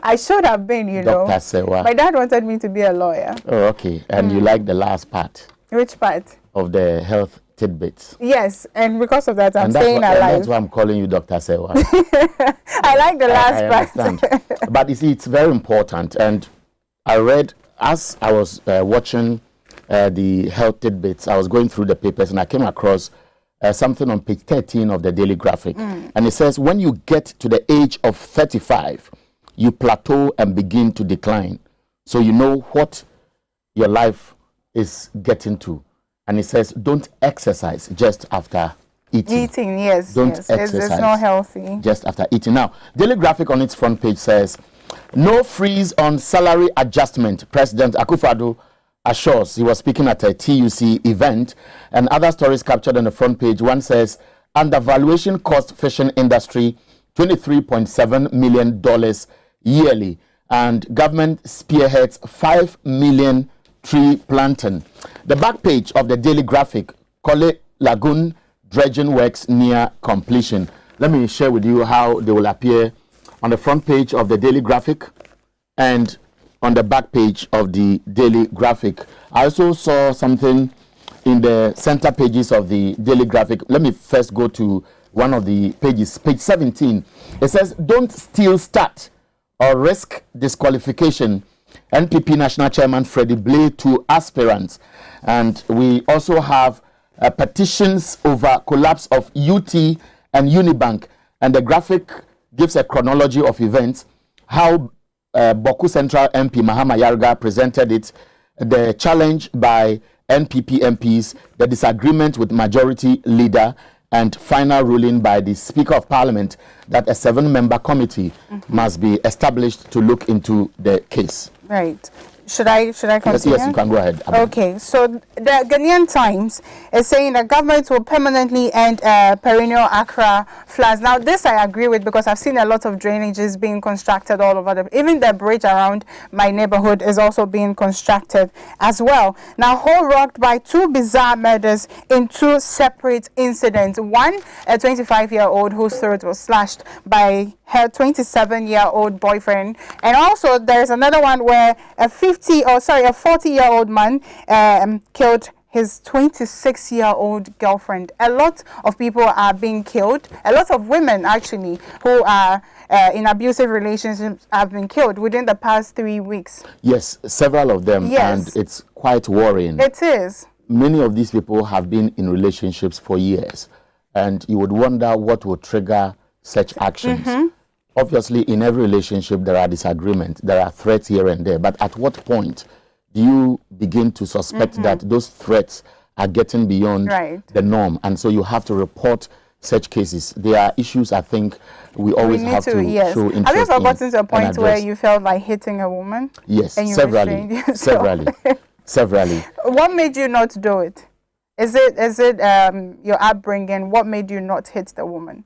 I should have been, you know. Dr. Sewa. My dad wanted me to be a lawyer. Oh, okay. And you like the last part? Which part? Of the health tidbits. Yes, and because of that, I'm staying alive. And that's why I'm calling you Dr. Sewa. I like the last part. Understand. But you see, it's very important. And I read, as I was watching the health tidbits, I was going through the papers and I came across something on page 13 of the Daily Graphic. And it says, when you get to the age of 35, you plateau and begin to decline. So you know what your life is getting to. And it says, don't exercise just after eating. Eating, yes. Don't yes. exercise. It's not healthy. Just after eating. Now, Daily Graphic on its front page says, no freeze on salary adjustment. President Akufo-Addo assures. He was speaking at a TUC event. And other stories captured on the front page. One says, undervaluation cost fishing industry $23.7 million yearly. And government spearheads 5 million tree planting. The back page of the Daily Graphic, Korle Lagoon dredging works near completion. Let me share with you how they will appear on the front page of the Daily Graphic and on the back page of the Daily Graphic. I also saw something in the center pages of the Daily Graphic. Let me first go to one of the pages, page 17. It says, don't still start or risk disqualification. NPP National Chairman Freddie Blay to aspirants. And we also have petitions over collapse of UT and Unibank. And the graphic gives a chronology of events, how Boku Central MP Mahama Yarga presented it, the challenge by NPP MPs, the disagreement with majority leader, and final ruling by the Speaker of Parliament that a 7-member committee must be established to look into the case. Right. Should I continue? Yes, you can go ahead. Okay, so the Ghanaian Times is saying that government will permanently end perennial Accra floods. Now, this I agree with because I've seen a lot of drainages being constructed all over even the bridge around my neighborhood is also being constructed as well. Now, Ho rocked by 2 bizarre murders in 2 separate incidents. One, a 25-year-old whose throat was slashed by her 27-year-old boyfriend, and also there's another one where a 40-year-old man killed his 26-year-old girlfriend. A lot of people are being killed. A lot of women actually who are in abusive relationships have been killed within the past 3 weeks. Yes, several of them, yes. And it's quite worrying. It is. Many of these people have been in relationships for years, and you would wonder what would trigger such actions. Obviously, in every relationship, there are disagreements, there are threats here and there. But at what point do you begin to suspect that those threats are getting beyond the norm? And so you have to report such cases. There are issues I think we always have to show interest in. Have you ever gotten to a point where you felt like hitting a woman? Yes, and you severally. Severally. What made you not do it? Is it your upbringing? What made you not hit the woman?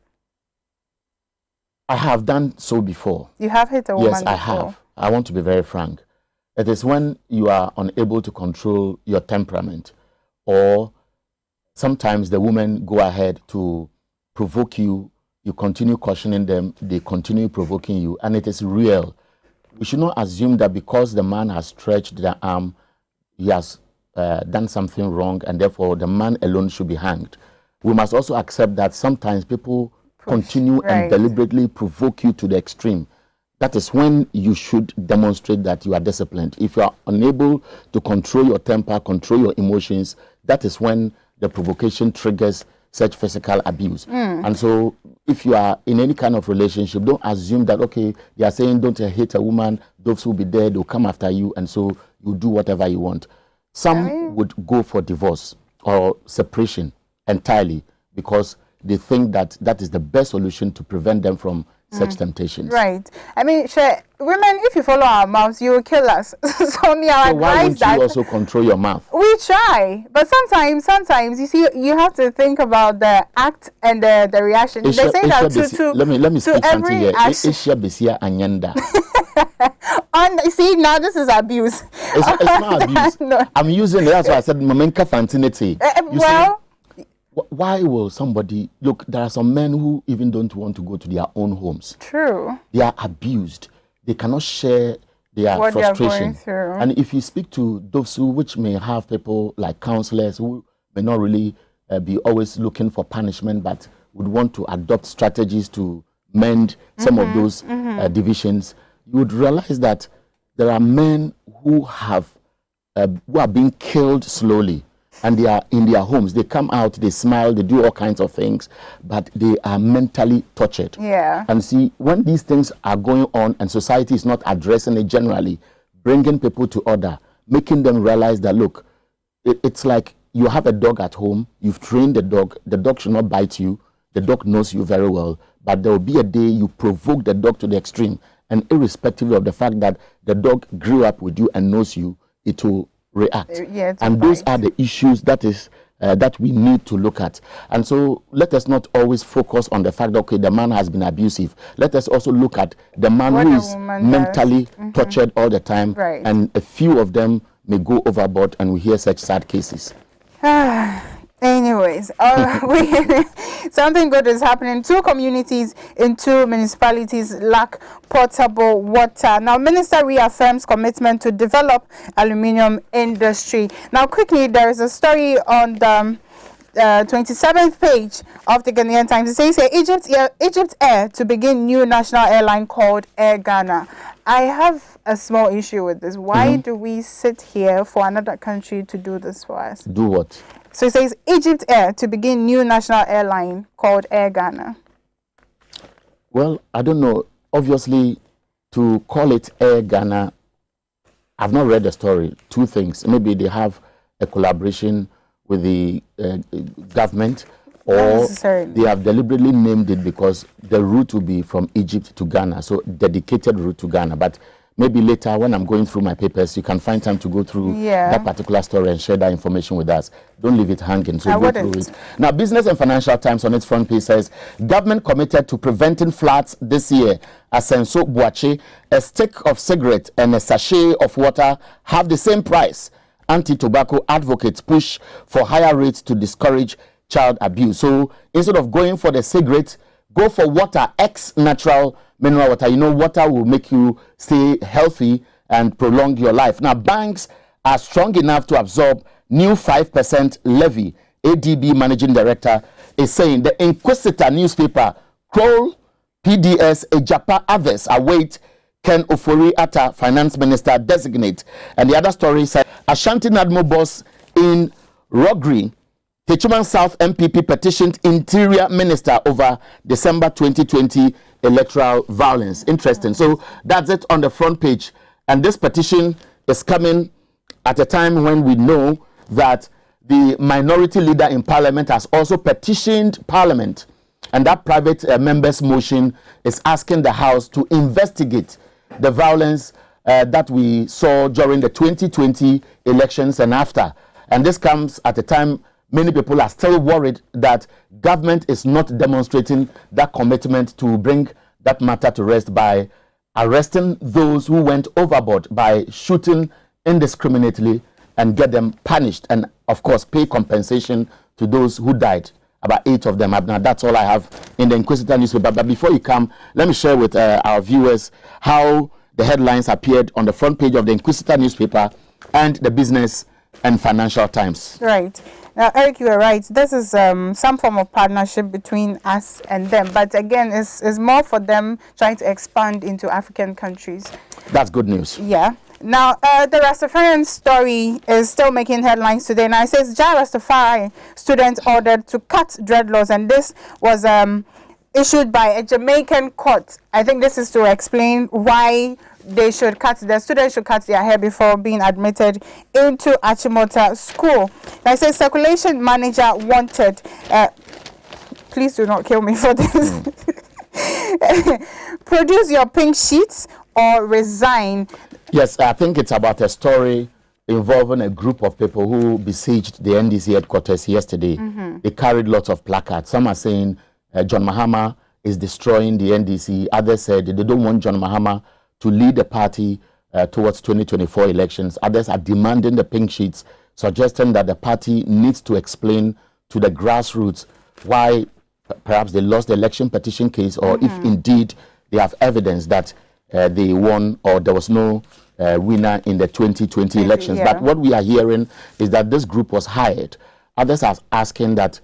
I have done so before. You have hit a woman before? Yes, I have. I want to be very frank. It is when you are unable to control your temperament, or sometimes the women go ahead to provoke you, you continue cautioning them, they continue provoking you, and it is real. We should not assume that because the man has stretched the arm, he has done something wrong, and therefore the man alone should be hanged. We must also accept that sometimes people continue and deliberately provoke you to the extreme. That is when you should demonstrate that you are disciplined. If you are unable to control your temper, control your emotions, that is when the provocation triggers such physical abuse. And so if you are in any kind of relationship, don't assume that, okay, they are saying don't hit a woman, those will be there, they'll come after you, and so you do whatever you want. Some would go for divorce or separation entirely because they think that that is the best solution to prevent them from such temptations. Right. I mean, women, if you follow our mouths, you will kill us. So me, I advise why won't you also control your mouth? We try, but sometimes you see, you have to think about the act and the reaction. They say that let me speak something here. Asia Besia Anyanda. You see, now this is abuse. It's not abuse. No. I'm using it. That's why I said Mamenka Fantinity. Why will somebody look? There are some men who even don't want to go to their own homes. True. They are abused. they cannot share their what frustration. they are going through. And if you speak to those which may have people like counselors who may not really be always looking for punishment, but would want to adopt strategies to mend some of those divisions, you would realize that there are men who are being killed slowly, and they are in their homes. They come out, they smile, they do all kinds of things, but they are mentally tortured. Yeah. And see, when these things are going on and society is not addressing it generally, bringing people to order, making them realize that, look, it's like you have a dog at home, you've trained the dog should not bite you, the dog knows you very well, but there will be a day you provoke the dog to the extreme, and irrespective of the fact that the dog grew up with you and knows you, it will react. And those are the issues that we need to look at. And so let us not always focus on the fact that, okay, the man has been abusive. Let us also look at the man who is mentally tortured all the time, and a few of them may go overboard, and we hear such sad cases. Anyways, something good is happening. 2 communities in 2 municipalities lack potable water. Now, Minister reaffirms commitment to develop aluminium industry. Now, quickly, there is a story on the 27th page of the Ghanaian Times. It says here, Egypt Air to begin new national airline called Air Ghana. I have a small issue with this. Why do we sit here for another country to do this for us? Do what? So it says Egypt Air to begin new national airline called Air Ghana. Well, I don't know. Obviously, to call it Air Ghana, I've not read the story. 2 things. Maybe they have a collaboration with the government, or they have deliberately named it because the route will be from Egypt to Ghana, so dedicated route to Ghana. But maybe later when I'm going through my papers, you can find time to go through that particular story and share that information with us. Don't leave it hanging, so go through it. Now, Business and Financial Times on its front page says, government committed to preventing floods this year. Asenso Boache, a stick of cigarette and a sachet of water have the same price. Anti-tobacco advocates push for higher rates to discourage child abuse. So instead of going for the cigarette, go for water, natural mineral water. You know, water will make you stay healthy and prolong your life. Now, banks are strong enough to absorb new 5% levy. ADB Managing Director is saying the Inquisitor newspaper, Kroll, PDS, Ejapa, others await Ken Ofori-Atta, Finance Minister designate. And the other story said, Ashanti Nadmo boss in Rogri, Techiman South MPP petitioned Interior Minister over December 2020 electoral violence. Interesting. So that's it on the front page. And this petition is coming at a time when we know that the minority leader in Parliament has also petitioned Parliament. And that private member's motion is asking the House to investigate the violence that we saw during the 2020 elections and after. And this comes at a time many people are still worried that government is not demonstrating that commitment to bring that matter to rest by arresting those who went overboard, by shooting indiscriminately and get them punished, and of course pay compensation to those who died. About 8 of them. Now, that's all I have in the Inquisitor newspaper. But before you come, let me share with our viewers how the headlines appeared on the front page of the Inquisitor newspaper and the Business and Financial Times. Right. Now, Eric, you are right. This is some form of partnership between us and them. But again, it's more for them trying to expand into African countries. That's good news. Yeah. Now, the Rastafarian story is still making headlines today. Now, it says, Jah Rastafari students ordered to cut dreadlocks, and this was issued by a Jamaican court. I think this is to explain why the students should cut their hair before being admitted into Achimota School. Now, it says, circulation manager wanted, please do not kill me for this. Produce your pink sheets or resign. Yes, I think it's about a story involving a group of people who besieged the NDC headquarters yesterday. They carried lots of placards. Some are saying John Mahama is destroying the NDC. Others said they don't want John Mahama to lead the party towards 2024 elections. Others are demanding the pink sheets, suggesting that the party needs to explain to the grassroots why perhaps they lost the election petition case, or if indeed they have evidence that they won, or there was no winner in the 2020 elections. Yeah. But what we are hearing is that this group was hired. Others are asking that,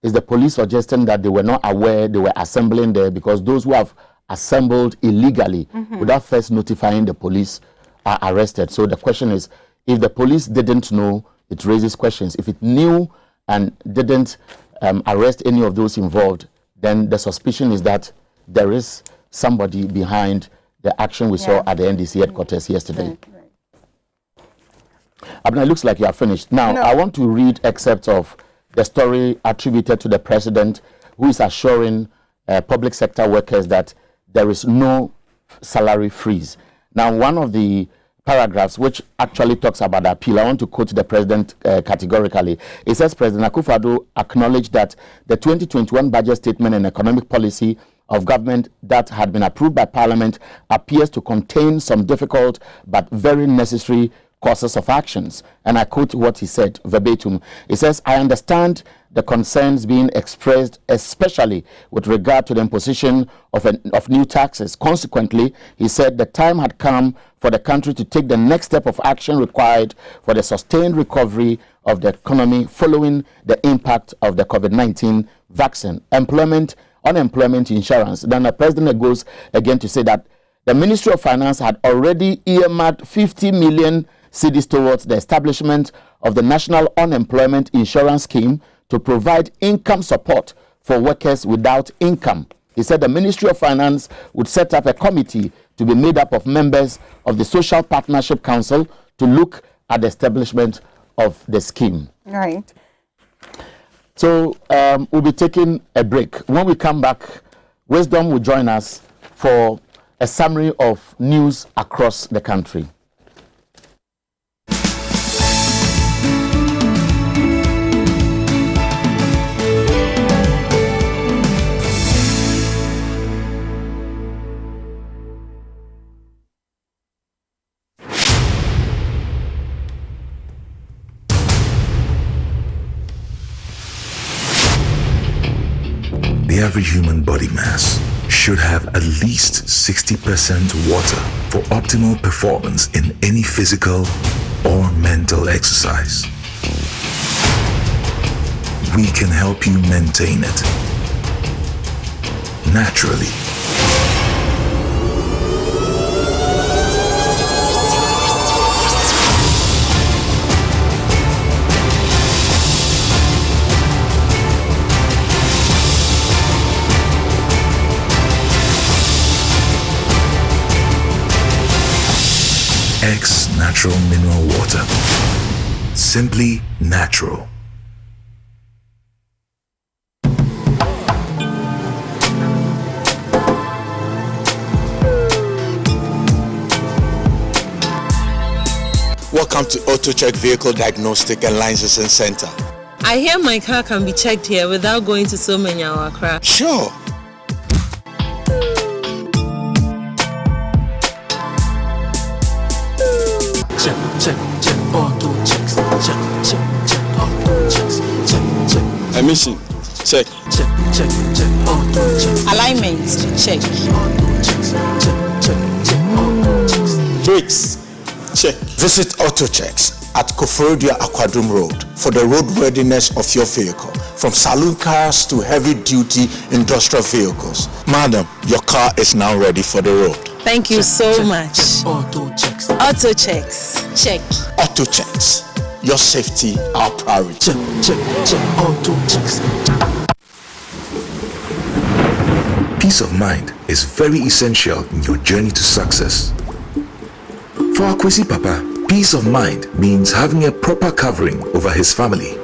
is the police suggesting that they were not aware they were assembling there, because those who have assembled illegally without first notifying the police are arrested? So the question is, if the police didn't know, it raises questions. If it knew and didn't arrest any of those involved, then the suspicion is that there is somebody behind the action we saw at the NDC headquarters yesterday. Abner, it looks like you are finished. Now, I want to read excerpts of the story attributed to the president, who is assuring public sector workers that there is no salary freeze. Now, one of the paragraphs which actually talks about the appeal, I want to quote the president categorically. It says, President Akufo-Addo acknowledged that the 2021 budget statement and economic policy of government that had been approved by Parliament appears to contain some difficult but very necessary courses of actions. And I quote what he said verbatim. He says, I understand the concerns being expressed, especially with regard to the imposition of new taxes. Consequently, he said the time had come for the country to take the next step of action required for the sustained recovery of the economy following the impact of the COVID-19 vaccine. Unemployment insurance. Then the president goes again to say that the Ministry of Finance had already earmarked 50 million cedis towards the establishment of the National Unemployment Insurance Scheme to provide income support for workers without income. He said the Ministry of Finance would set up a committee to be made up of members of the Social Partnership Council to look at the establishment of the scheme. Right. So we'll be taking a break. When we come back, Wisdom will join us for a summary of news across the country. The average human body mass should have at least 60% water for optimal performance in any physical or mental exercise. We can help you maintain it naturally. X Natural Mineral Water. Simply natural. Welcome to AutoCheck Vehicle Diagnostic and Licensing Center. I hear my car can be checked here without going to so many Accra. Sure. Check, auto checks, check, auto checks, check. Emission, check. Check, auto checks. Alignment, check. Auto checks, check, auto checks. Brakes, check. Visit AutoChecks at Koforidua Aquadrum Road for the roadworthiness of your vehicle, from saloon cars to heavy-duty industrial vehicles. Madam, your car is now ready for the road. Thank you so much. Auto checks. Auto checks, check. AutoChecks, your safety, our priority. Check, auto checks. Peace of mind is very essential in your journey to success. For Akwesi Papa, peace of mind means having a proper covering over his family.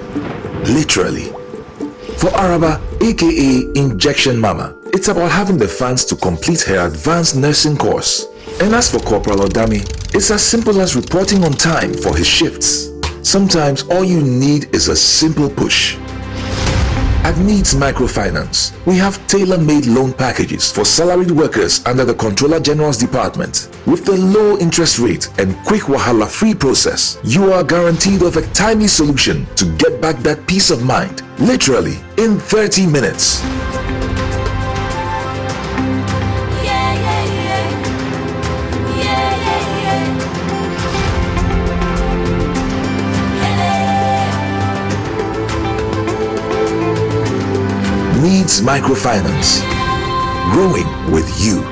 Literally. For Araba, aka Injection Mama, it's about having the funds to complete her advanced nursing course. And as for Corporal Odami, it's as simple as reporting on time for his shifts. Sometimes all you need is a simple push. At Needs Microfinance, we have tailor-made loan packages for salaried workers under the Controller General's Department. With the low interest rate and quick wahala-free process, you are guaranteed of a timely solution to get back that peace of mind, literally in 30 minutes. means microfinance. Growing with you.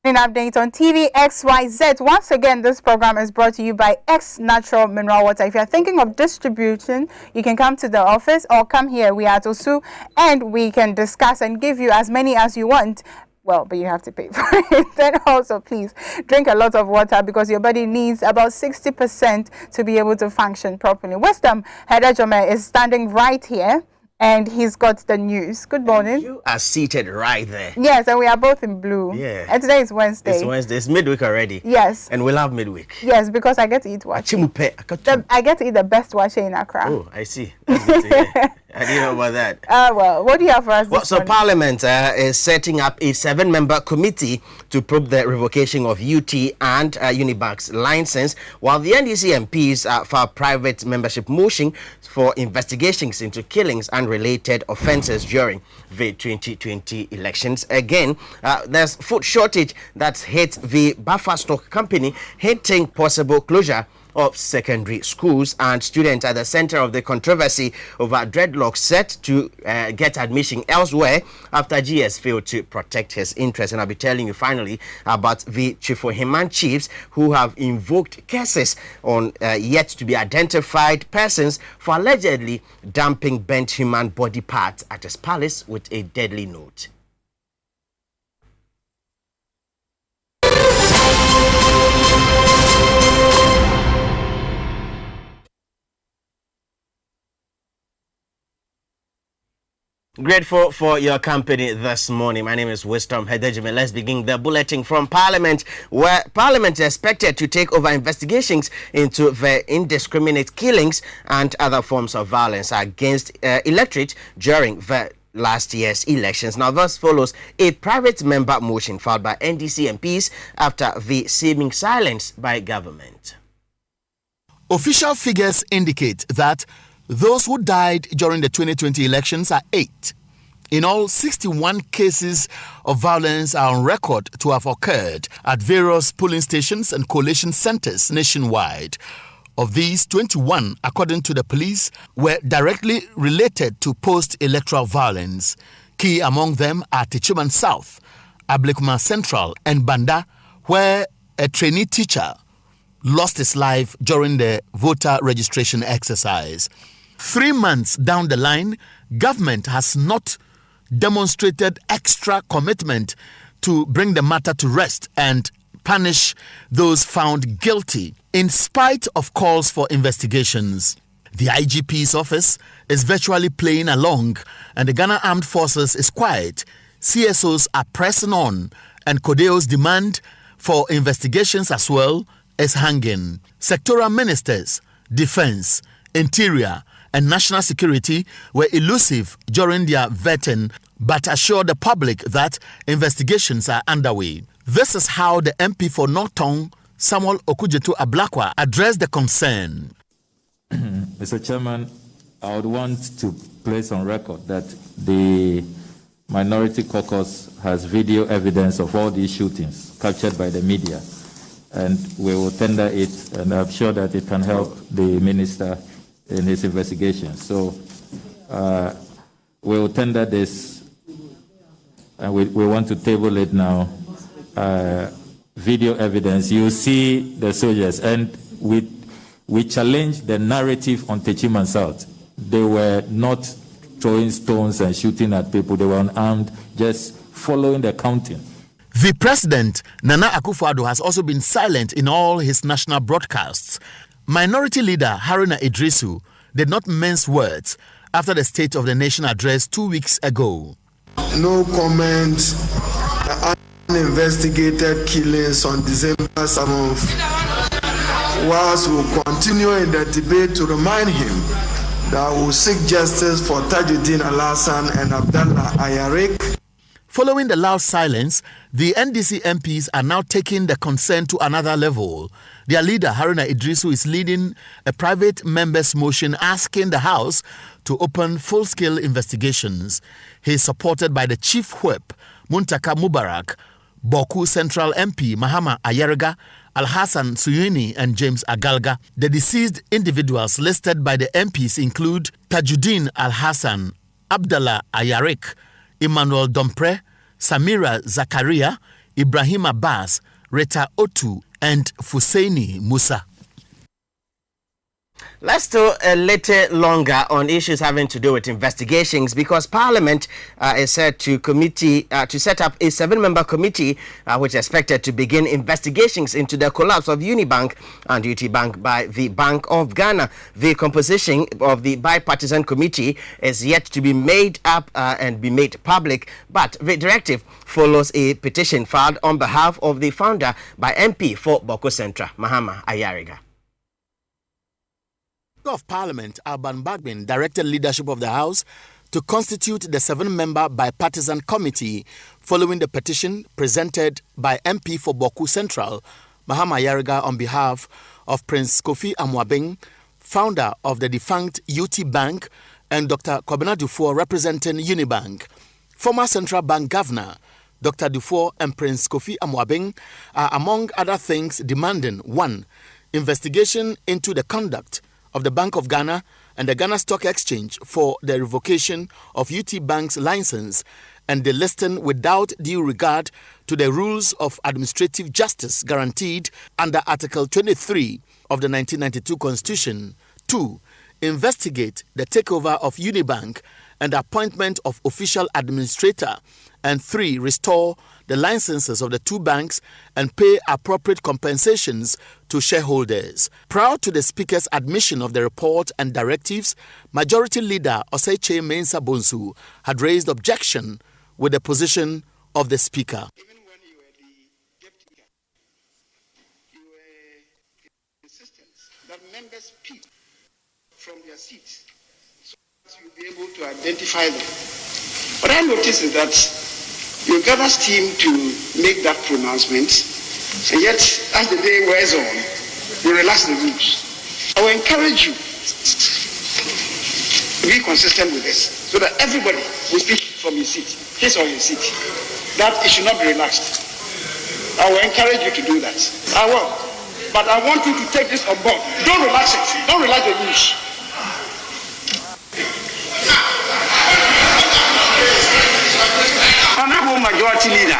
Update on TV XYZ. Once again, this program is brought to you by X Natural Mineral Water. If you're thinking of distribution, you can come to the office or come here. We are at Osu, and we can discuss and give you as many as you want. Well, but you have to pay for it. Then also, please drink a lot of water because your body needs about 60% to be able to function properly. Wisdom Hedejome is standing right here, and he's got the news. Good morning. You are seated right there. Yes, and we are both in blue. Yeah. And today is Wednesday. It's Wednesday. It's midweek already. Yes. And we'll have midweek. Yes, because I get to eat wache. I get to eat the best wache in Accra. Oh, I see. That's good to hear. I didn't know about that. Well, what do you have for us Well, so Parliament is setting up a 7-member committee to probe the revocation of UT and Unibank's license, while the NDC MPs filed private membership motion for investigations into killings and related offences during the 2020 elections. Again, there's food shortage that's hit the Buffer Stock Company, hinting possible closure of secondary schools, and students at the center of the controversy over dreadlocks set to get admission elsewhere after GS failed to protect his interests. And I'll be telling you finally about the Chifohiman chiefs who have invoked cases on yet to be identified persons for allegedly dumping bent human body parts at his palace with a deadly note. Grateful for your company this morning. My name is Wisdom Hedejime. Let's begin the bulletin from Parliament, where Parliament is expected to take over investigations into the indiscriminate killings and other forms of violence against electorate during the last year's elections. Now, thus follows a private member motion filed by NDC MPs after the seeming silence by government. Official figures indicate that those who died during the 2020 elections are 8. In all, 61 cases of violence are on record to have occurred at various polling stations and collation centers nationwide. Of these, 21, according to the police, were directly related to post-electoral violence. Key among them are Techiman South, Ablekuma Central, and Banda, where a trainee teacher lost his life during the voter registration exercise. 3 months down the line, government has not demonstrated extra commitment to bring the matter to rest and punish those found guilty, in spite of calls for investigations. The IGP's office is virtually playing along, and the Ghana Armed Forces is quiet. CSOs are pressing on, and Kodeo's demand for investigations as well is hanging. Sectoral ministers, defense, interior, and national security were elusive during their vetting, but assured the public that investigations are underway. This is how the MP for North Tongue, Samuel Okujetu Ablakwa, addressed the concern. Mr. Chairman, I would want to place on record that the Minority Caucus has video evidence of all these shootings captured by the media, and we will tender it, and I'm sure that it can help the minister in his investigation. So we will tender this, and we want to table it now. Video evidence, you see the soldiers, and we challenge the narrative on Techiman South. They were not throwing stones and shooting at people. They were unarmed, just following the counting. The president, Nana Akufo-Addo, has also been silent in all his national broadcasts. Minority leader Haruna Idrisu did not mince words after the State of the Nation address 2 weeks ago. No comment. Uninvestigated killings on December 7th. Whilst we will continue in the debate to remind him that we will seek justice for Tajuddin Al-Hassan and Abdallah Ayarik. Following the loud silence, the NDC MPs are now taking the concern to another level. Their leader, Haruna Idrisu, is leading a private member's motion asking the House to open full-scale investigations. He is supported by the Chief Whip, Muntaka Mubarak, Boku Central MP, Mahama Ayariga, Al-Hassan Suyuni, and James Agalga. The deceased individuals listed by the MPs include Tajuddin Al-Hassan, Abdallah Ayarik, Emmanuel Dompre, Samira Zakaria, Ibrahim Abbas, Reta Otu, and Fuseini Musa. Let's talk a little longer on issues having to do with investigations, because Parliament is set to set up a 7-member committee which is expected to begin investigations into the collapse of Unibank and UT Bank by the Bank of Ghana. The composition of the bipartisan committee is yet to be made up and be made public, but the directive follows a petition filed on behalf of the founder by MP for Boko Central, Mahama Ayariga. Of Parliament, Alban Bagbin, directed leadership of the House to constitute the 7-member bipartisan committee following the petition presented by MP for Boku Central, Mahama Ayariga, on behalf of Prince Kofi Amoabeng, founder of the defunct UT Bank, and Dr. Kwabena Dufour, representing Unibank. Former Central Bank Governor Dr. Dufour and Prince Kofi Amoabeng are, among other things, demanding 1. Investigation into the conduct of the Bank of Ghana and the Ghana Stock Exchange for the revocation of UT Bank's license and the listing without due regard to the rules of administrative justice guaranteed under Article 23 of the 1992 Constitution. 2. Investigate the takeover of Unibank and appointment of official administrator. And 3. Restore the licenses of the 2 banks and pay appropriate compensations to shareholders. Prior to the Speaker's admission of the report and directives, Majority Leader Oseche Mensah Bonsu had raised objection with the position of the Speaker. Even when you were the deputy, you were insistent that members speak from their seats so that you'll be able to identify them. What I noticed is that you gather steam to make that pronouncement, and yet, as the day wears on, you relax the rules. I will encourage you to be consistent with this, so that everybody will speak from his seat, his or her seat. That it should not be relaxed. I will encourage you to do that. I will. But I want you to take this on board. Don't relax it. Don't relax the rules. Honorable Majority Leader,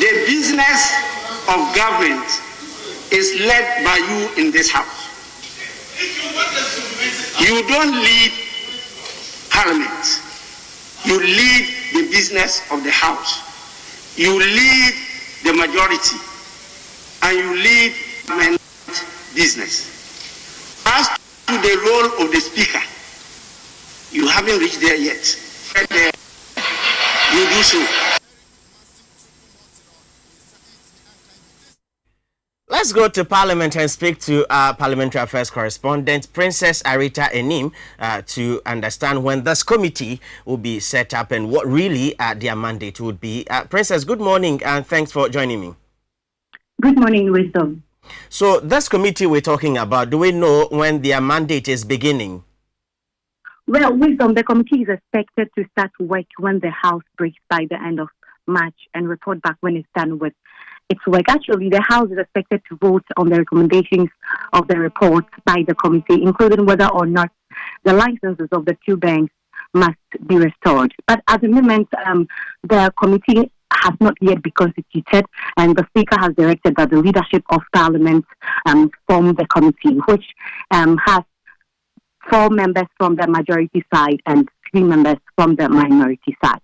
the business of government is led by you in this house. You don't lead Parliament. You lead the business of the House. You lead the majority. And you lead government business. As to the role of the Speaker, you haven't reached there yet. You do so. Let's go to Parliament and speak to our Parliamentary Affairs correspondent, Princess Arita Enim, to understand when this committee will be set up and what really their mandate would be. Princess, good morning and thanks for joining me. Good morning, Wisdom. So this committee we're talking about, do we know when their mandate is beginning? Well, Wisdom, the committee is expected to start work when the House breaks by the end of March and report back when it's done with its work. Actually, the House is expected to vote on the recommendations of the report by the committee, including whether or not the licenses of the 2 banks must be restored. But at the moment, the committee has not yet been constituted, and the Speaker has directed that the leadership of Parliament form the committee, which has 4 members from the majority side and 3 members from the minority side.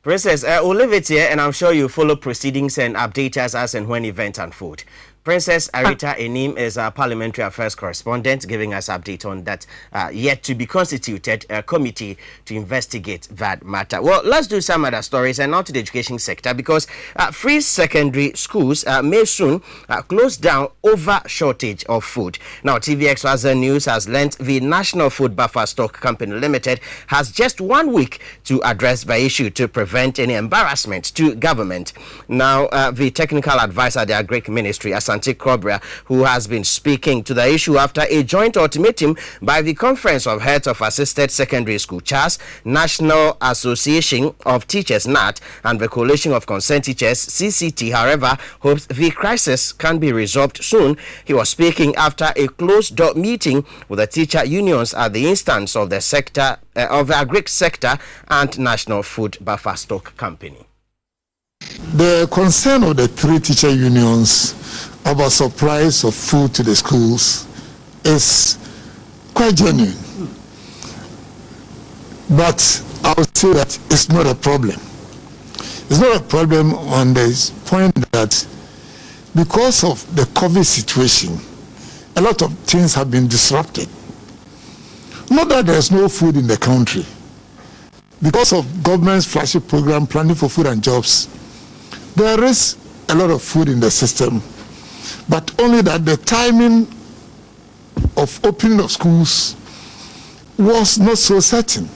Princess, we'll leave it here, and I'm sure you follow proceedings and update us as and when events unfold. Princess Arita Enim is our parliamentary affairs correspondent, giving us update on that yet to be constituted committee to investigate that matter. Well, let's do some other stories and now to the education sector, because free secondary schools may soon close down over shortage of food. Now, TVX Waza News has learnt the National Food Buffer Stock Company Limited has just 1 week to address the issue to prevent any embarrassment to government. Now, the technical advisor, the Agric Ministry, Asante Kobra, who has been speaking to the issue after a joint ultimatum by the Conference of Heads of Assisted Secondary School CHAS, National Association of Teachers NAT, and the Coalition of Concerned Teachers CCT, however, hopes the crisis can be resolved soon. He was speaking after a closed-door meeting with the teacher unions at the instance of the sector of the agric sector and National Food Buffer Stock Company. The concern of the three teacher unions about supplies of food to the schools is quite genuine. But I would say that it's not a problem. It's not a problem on the point that because of the COVID situation, a lot of things have been disrupted. Not that there's no food in the country. Because of government's flagship program, Planning for Food and Jobs, there is a lot of food in the system, but only that the timing of opening of schools was not so certain.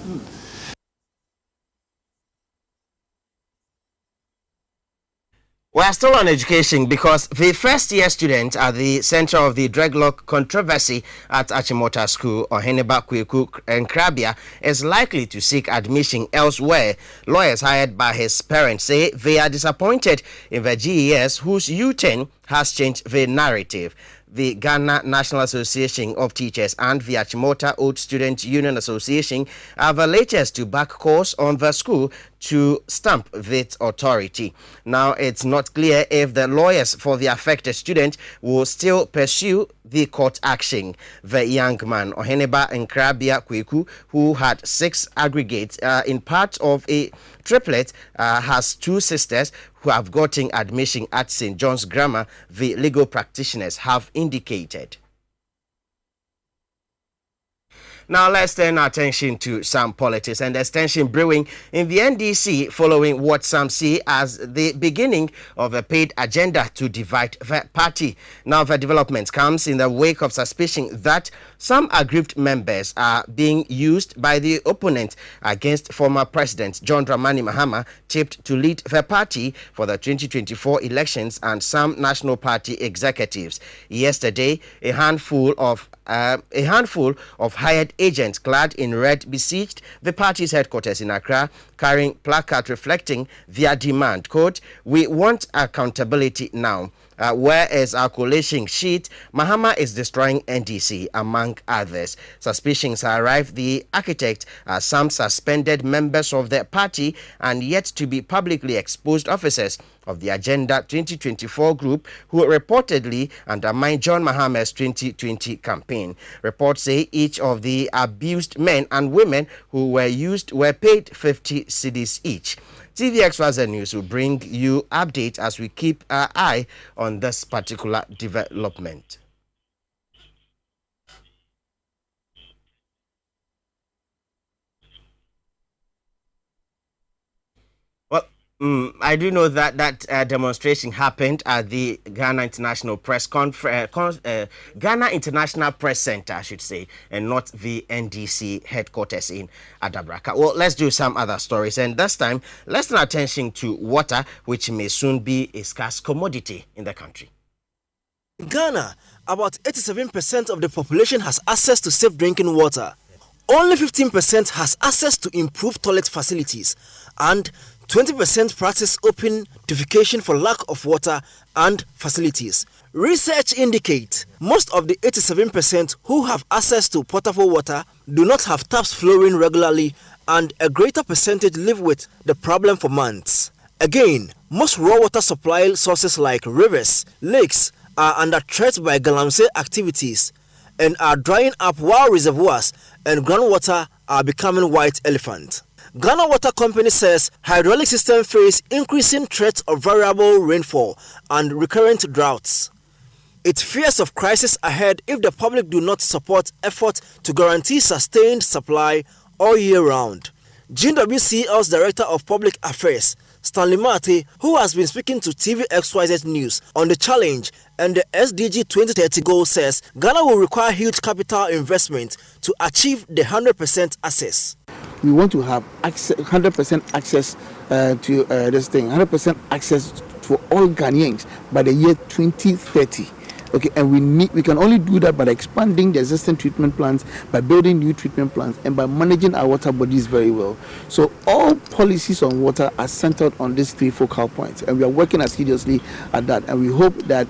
We're still on education because the first-year student at the center of the dreadlock controversy at Achimota School, Oheneba Kweku Nkrabea, is likely to seek admission elsewhere. Lawyers hired by his parents say they are disappointed in the GES, whose U-turn has changed the narrative. The Ghana National Association of Teachers and the Achimota Old Student Union Association are the latest to back course on the school to stamp its authority. Now, it's not clear if the lawyers for the affected student will still pursue the court action. The young man, Oheneba Nkrabea Kweku, who had 6 aggregates in part of a triplet, has 2 sisters who have gotten admission at St. John's Grammar, the legal practitioners have indicated. Now let's turn our attention to some politics, and there's tension brewing in the NDC following what some see as the beginning of a paid agenda to divide the party. Now the development comes in the wake of suspicion that some aggrieved members are being used by the opponent against former President John Dramani Mahama, tipped to lead the party for the 2024 elections, and some national party executives. Yesterday, a handful of hired agents clad in red besieged the party's headquarters in Accra, carrying placards reflecting their demand. Quote, "We want accountability now. Where is our coalition sheet? Mahama is destroying NDC," among others. Suspicions arrived the architect as some suspended members of the party and yet to be publicly exposed officers of the Agenda 2024 group who reportedly undermined John Mahama's 2020 campaign. Reports say each of the abused men and women who were used were paid 50 cedis each. TVX Waza News will bring you updates as we keep our eye on this particular development. I do know that demonstration happened at the Ghana International Press Ghana International Press Center, I should say, and not the NDC headquarters in Adabraka. Well, let's do some other stories, and this time, let's turn attention to water, which may soon be a scarce commodity in the country. In Ghana, about 87% of the population has access to safe drinking water. Only 15% has access to improved toilet facilities, and 20% practice open defecation for lack of water and facilities. Research indicates most of the 87% who have access to potable water do not have taps flowing regularly, and a greater percentage live with the problem for months. Again, most raw water supply sources like rivers, lakes are under threat by galamsey activities and are drying up, while reservoirs and groundwater are becoming white elephant. Ghana Water Company says hydraulic system face increasing threats of variable rainfall and recurrent droughts. It fears of crisis ahead if the public do not support efforts to guarantee sustained supply all year round. GWCL's Director of Public Affairs, Stanley Mate, who has been speaking to TVXYZ News on the challenge and the SDG 2030 goal, says Ghana will require huge capital investment to achieve the 100% access. We want to have 100% access to this thing, 100% access for all Ghanaians by the year 2030. Okay, and we can only do that by expanding the existing treatment plants, by building new treatment plants, and by managing our water bodies very well. So all policies on water are centered on these 3 focal points, and we are working assiduously at that. And we hope that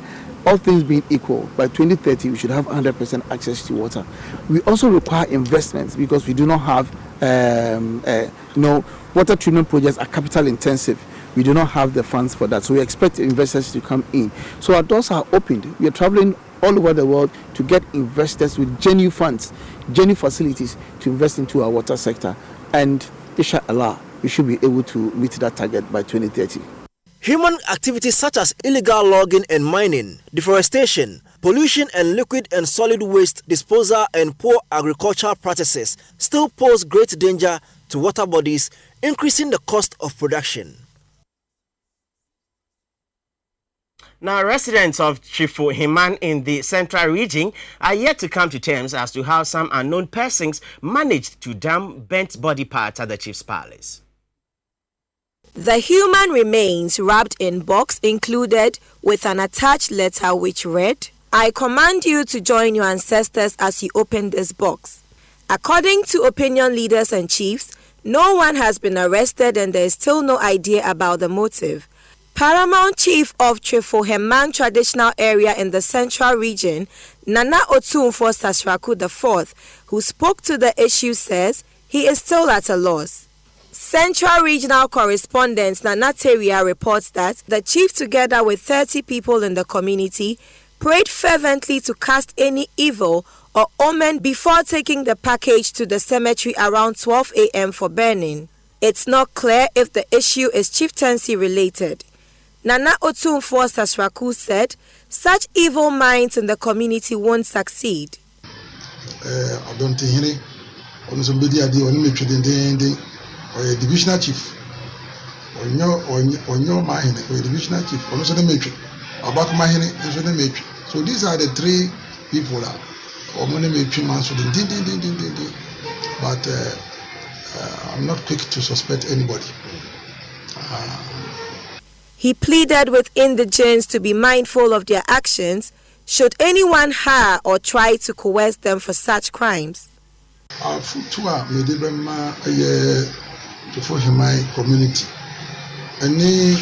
all things being equal, by 2030 we should have 100% access to water. We also require investments because we do not have, water treatment projects are capital intensive. We do not have the funds for that, so we expect investors to come in. So our doors are opened. We are traveling all over the world to get investors with genuine funds, genuine facilities to invest into our water sector. And inshallah, we should be able to meet that target by 2030. Human activities such as illegal logging and mining, deforestation, pollution and liquid and solid waste disposal and poor agricultural practices still pose great danger to water bodies, increasing the cost of production. Now, residents of Chifo Himan in the central region are yet to come to terms as to how some unknown persons managed to dump bent body parts at the chief's palace. The human remains wrapped in box included with an attached letter which read, "I command you to join your ancestors as you open this box." According to opinion leaders and chiefs, no one has been arrested and there is still no idea about the motive. Paramount Chief of Chifo Himan Traditional Area in the Central Region, Nana Otumfuo Sasraku IV, who spoke to the issue, says he is still at a loss. Central Regional Correspondent Nana Teria reports that the chief, together with 30 people in the community, prayed fervently to cast any evil or omen before taking the package to the cemetery around 12 a.m. for burning. It's not clear if the issue is chieftaincy related. Nana Otumfuo Sasraku said such evil minds in the community won't succeed. Divisional chief, divisional chief, so these are the 3 people that but I'm not quick to suspect anybody. He pleaded with indigents to be mindful of their actions should anyone hire or try to coerce them for such crimes. For my community, any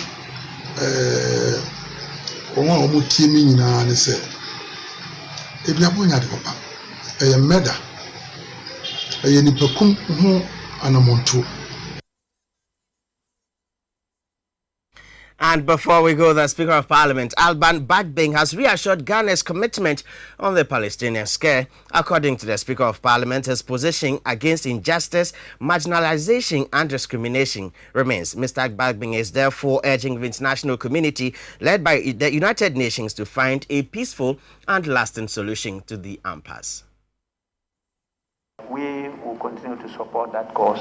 And before we go, the Speaker of Parliament, Alban Bagbing, has reassured Ghana's commitment on the Palestinian scare. According to the Speaker of Parliament, his position against injustice, marginalization and discrimination remains. Mr. Bagbing is therefore urging the international community, led by the United Nations, to find a peaceful and lasting solution to the impasse. We will continue to support that cause.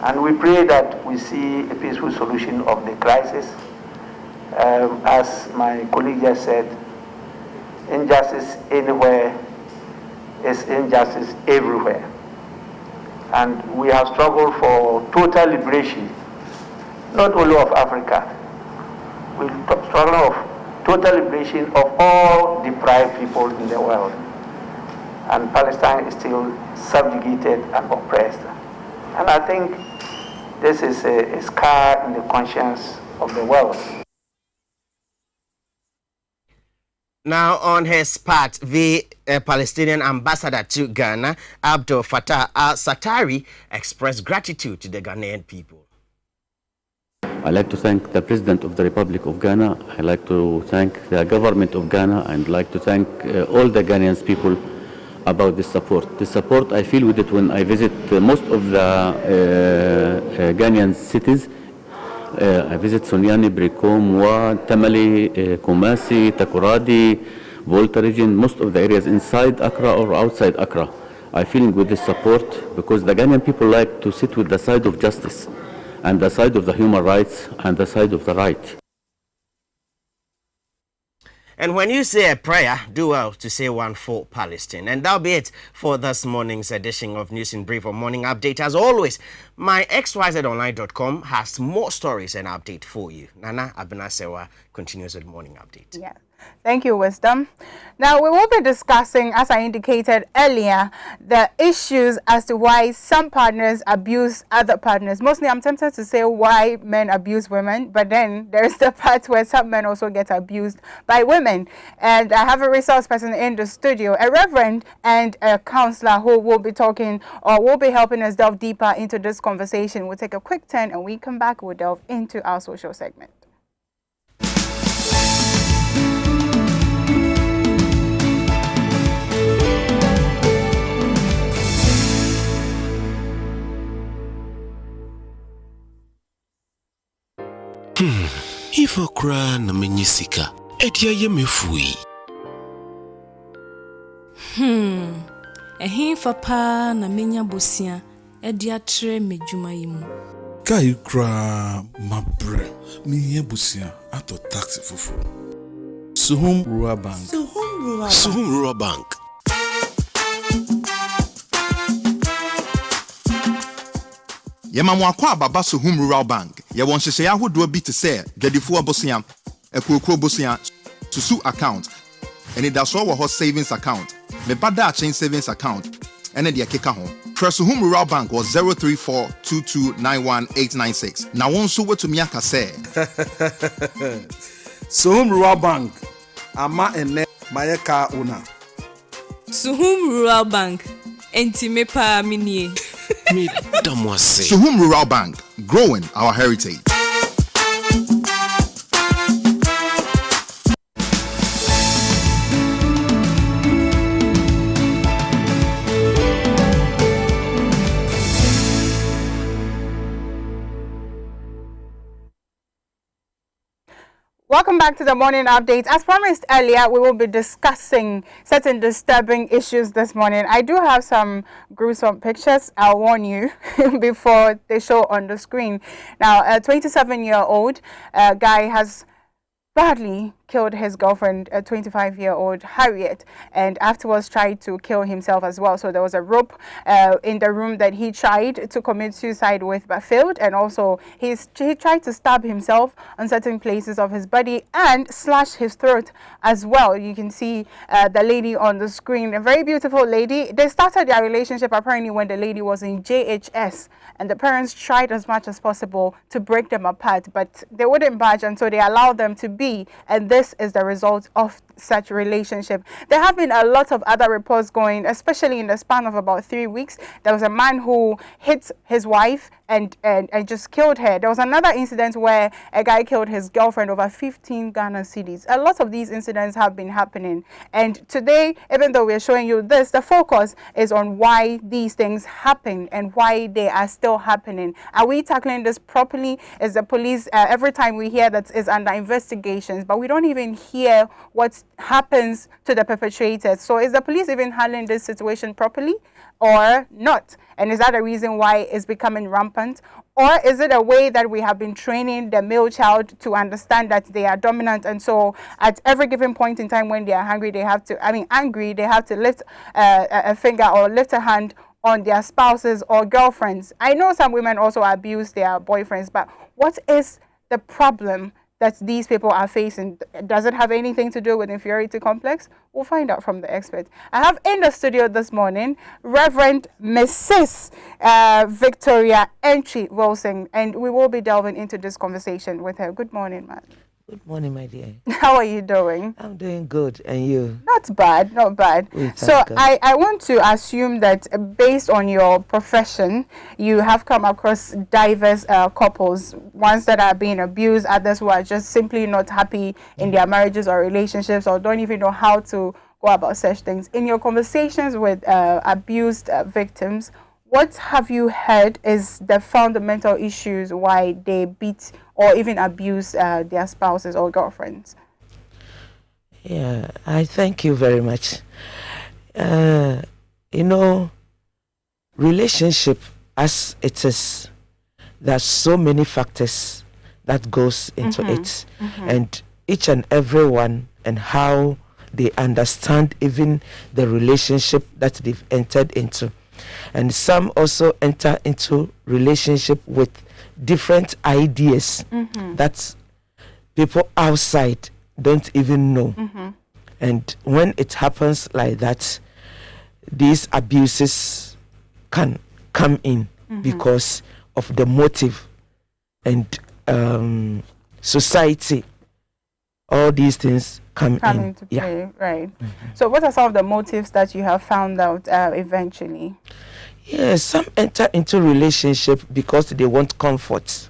And we pray that we see a peaceful solution of the crisis. As my colleague just said, injustice anywhere is injustice everywhere. And we have struggled for total liberation, not only of Africa. We struggle for total liberation of all deprived people in the world. And Palestine is still subjugated and oppressed. And I think this is a scar in the conscience of the world. Now, on his part, the Palestinian ambassador to Ghana, Abdul Fattah al-Satari, expressed gratitude to the Ghanaian people. I'd like to thank the President of the Republic of Ghana. I'd like to thank the government of Ghana. I'd like to thank all the Ghanaian people about this support. The support I feel with it when I visit most of the Ghanaian cities. I visit Soniani, Briko, Mwa, Tamale, Kumasi, Takoradi, Volta region, most of the areas inside Accra or outside Accra are feeling with this support because the Ghanaian people like to sit with the side of justice and the side of the human rights and the side of the right. And when you say a prayer, do well to say one for Palestine. And that'll be it for this morning's edition of News in Brief or Morning Update. As always, my xyzonline.com has more stories and update for you. Nana Abenasewa continues with Morning Update. Yeah. Thank you, Wisdom. Now, we will be discussing, as I indicated earlier, the issues as to why some partners abuse other partners. Mostly, I'm tempted to say why men abuse women, but then there's the part where some men also get abused by women. And I have a resource person in the studio, a reverend and a counselor who will be talking or will be helping us delve deeper into this conversation. We'll take a quick turn and we come back, we'll delve into our social segment. If I cry na menyisika, edia ye mefui. Ehin fa na menya bosia, edia tre medwuma yimu. Kai kra mabre, miye bosia ato taxi fufu. Suhum Rural Bank. Suhum Rural Bank. Yemamwa kwa baba Suhum Rural Bank. Ye won hyehyɛ ahodo bi te sɛ gadifo abosia, ekuro bosia, susu account, and it does all savings account. Me bada chain savings account, and the akeka ho. Suhum Rural Bank was 03422919896. Na won so what to me aka say. Suhum Rural Bank. Ama ene mayeka una. Suhum Rural Bank. Enti me pa minie. Suhum Rural Bank, growing our heritage. Welcome back to the morning update. As promised earlier, we will be discussing certain disturbing issues this morning. I do have some gruesome pictures. I'll warn you before they show on the screen. Now, a 27-year-old guy has badly killed his girlfriend, a 25-year-old Harriet, and afterwards tried to kill himself as well. So there was a rope in the room that he tried to commit suicide with but failed, and also he tried to stab himself on certain places of his body and slash his throat as well. You can see the lady on the screen, a very beautiful lady. They started their relationship apparently when the lady was in JHS, and the parents tried as much as possible to break them apart, but they wouldn't budge until they allowed them to be, and this is the result of such relationship. There have been a lot of other reports going, especially in the span of about 3 weeks. There was a man who hit his wife and just killed her. There was another incident where a guy killed his girlfriend over 15 Ghana cedis. A lot of these incidents have been happening, and today, even though we're showing you this, the focus is on why these things happen and why they are still happening. Are we tackling this properly? Is the police, every time we hear that is under investigations, but we don't even hear what happens to the perpetrators. So is the police even handling this situation properly or not? And is that a reason why it's becoming rampant? Or is it a way that we have been training the male child to understand that they are dominant, and so at every given point in time when they are angry, they have to lift a finger or lift a hand on their spouses or girlfriends? I know some women also abuse their boyfriends, but what is the problem that these people are facing? Does it have anything to do with inferiority complex? We'll find out from the expert. I have in the studio this morning Reverend Mrs. Victoria Entry Wilson, and we will be delving into this conversation with her. Good morning, ma'am. Good morning, my dear. How are you doing? I'm doing good. And you? Not bad, not bad. So I want to assume that based on your profession, you have come across diverse couples, ones that are being abused, others who are just simply not happy in their marriages or relationships, or don't even know how to go about such things. In your conversations with abused victims, what have you heard is the fundamental issues why they beat or even abuse their spouses or girlfriends? Yeah, I thank you very much. Relationship as it is, there's so many factors that goes into it, and each and every one and how they understand even the relationship that they've entered into. And some also enter into relationship with different ideas that people outside don't even know. And when it happens like that, these abuses can come in because of the motive and society. All these things come into play, right? So what are some of the motives that you have found out eventually? Yes, some enter into relationship because they want comfort.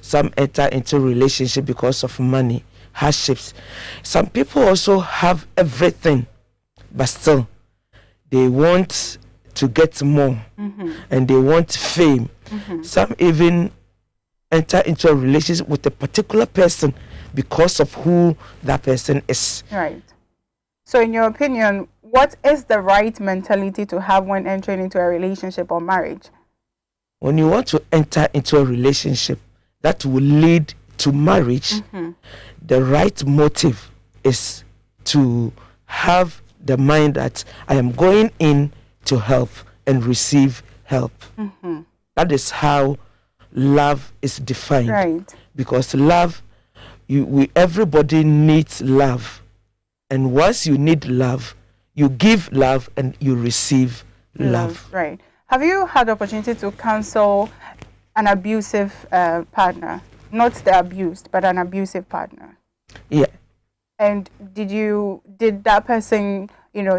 Some enter into relationship because of money, hardships. Some people also have everything, but still they want to get more and they want fame. Some even enter into a relationship with a particular person because of who that person is. Right. So in your opinion, what is the right mentality to have when entering into a relationship or marriage? When you want to enter into a relationship that will lead to marriage, the right motive is to have the mind that I am going in to help and receive help. That is how love is defined. Right. Because love, everybody needs love. And once you need love, you give love and you receive love. Right. Have you had the opportunity to counsel an abusive partner? Not the abused, but an abusive partner? Yeah. And did that person,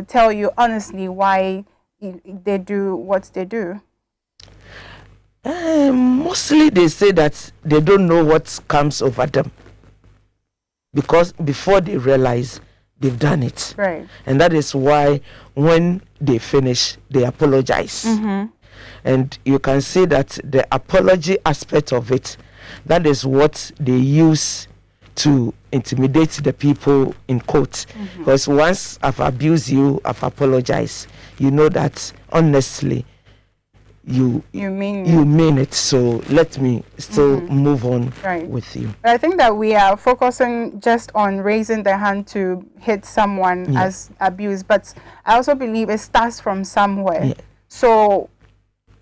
tell you honestly why they do what they do? Mostly they say that they don't know what comes over them. Because before they realize they've done it. Right. And that is why when they finish, they apologize. And you can see that the apology aspect of it, that is what they use to intimidate the people in court. Because once I've abused you, I've apologized. You know that honestly, you mean it. So let me still move on with you. I think that we are focusing just on raising the hand to hit someone as abused, but I also believe it starts from somewhere. So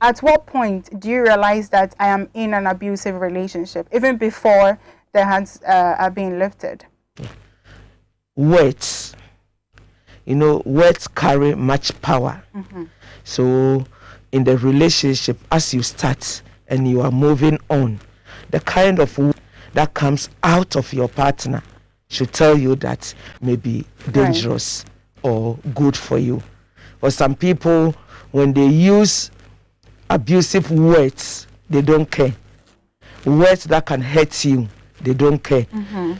at what point do you realize that I am in an abusive relationship, even before the hands are being lifted? Words. Words carry much power. So in the relationship, as you start and you are moving on, the kind of word that comes out of your partner should tell you that may be dangerous or good for you. For some people, when they use abusive words, they don't care. Words that can hurt you, they don't care.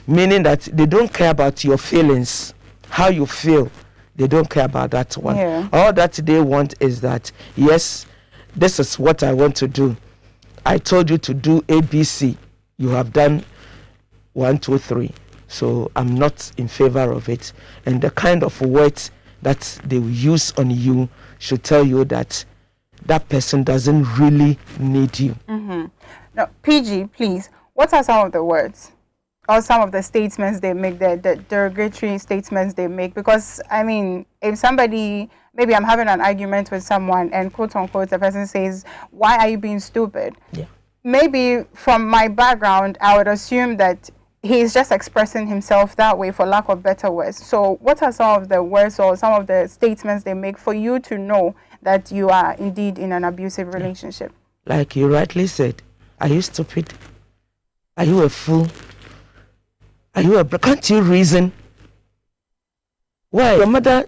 Meaning that they don't care about your feelings, how you feel. They don't care about that one. All that they want is that, yes, this is what I want to do. I told you to do ABC. You have done 1, 2, 3. So I'm not in favor of it. And the kind of words that they will use on you should tell you that that person doesn't really need you. Now, PG, please, what are some of the words or some of the statements they make, the derogatory statements they make? Because, I mean, if somebody, maybe I'm having an argument with someone and quote unquote, the person says, why are you being stupid? Maybe from my background, I would assume that he's just expressing himself that way, for lack of better words. So what are some of the words or some of the statements they make for you to know that you are indeed in an abusive relationship? Like you rightly said, are you stupid? Are you a fool? Are you can't you reason? Why? Your mother